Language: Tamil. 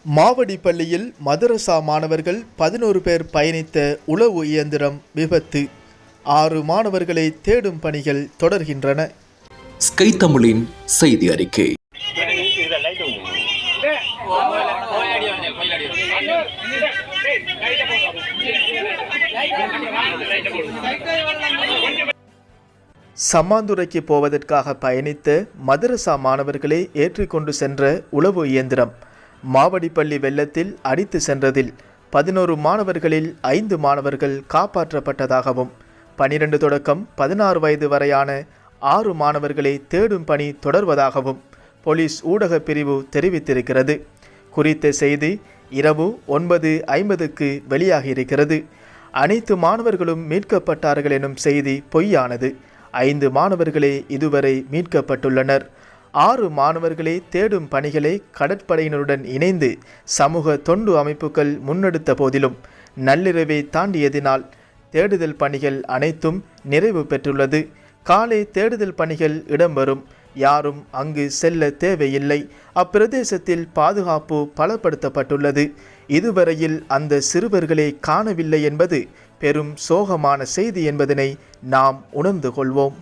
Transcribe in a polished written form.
மாவடிப்பள்ளியில் மதரசா மாணவர்கள் 11 பேர் பயணித்த உளவு இயந்திரம் விபத்து. 6 மாணவர்களை தேடும் பணிகள் தொடர்கின்றன. ஸ்கை தமிழின் செய்தி அறிக்கை. சம்மாந்துறைக்கு போவதற்காக பயணித்த மதரசா மாணவர்களை ஏற்றிக்கொண்டு சென்ற உளவு இயந்திரம் மாவடிப்பள்ளி வெள்ளத்தில் அடித்து சென்றதில் 11 மாணவர்களில் 5 மாணவர்கள் காப்பாற்றப்பட்டதாகவும் 12 தொடக்கம் 16 வயது வரையான 6 மாணவர்களை தேடும் பணி தொடர்வதாகவும் போலீஸ் ஊடக பிரிவு தெரிவித்திருக்கிறது. குறித்த செய்தி இரவு 9:50க்கு வெளியாகியிருக்கிறது. அனைத்து மாணவர்களும் மீட்கப்பட்டார்கள் எனும் செய்தி பொய்யானது. 5 மாணவர்களே இதுவரை மீட்கப்பட்டுள்ளனர். 6 மாணவர்களே தேடும் பணிகளை கடற்படையினருடன் இணைந்து சமூக தொண்டு அமைப்புகள் முன்னெடுத்த போதிலும் நள்ளிரவை தாண்டியதினால் தேடுதல் பணிகள் அனைத்தும் நிறைவு பெற்றுள்ளது. காலை தேடுதல் பணிகள் இடம்பெறும். யாரும் அங்கு செல்ல தேவையில்லை. அப்பிரதேசத்தில் பாதுகாப்பு பலப்படுத்தப்பட்டுள்ளது. இதுவரையில் அந்த சிறுவர்களை காணவில்லை என்பது பெரும் சோகமான செய்தி என்பதனை நாம் உணர்ந்து கொள்வோம்.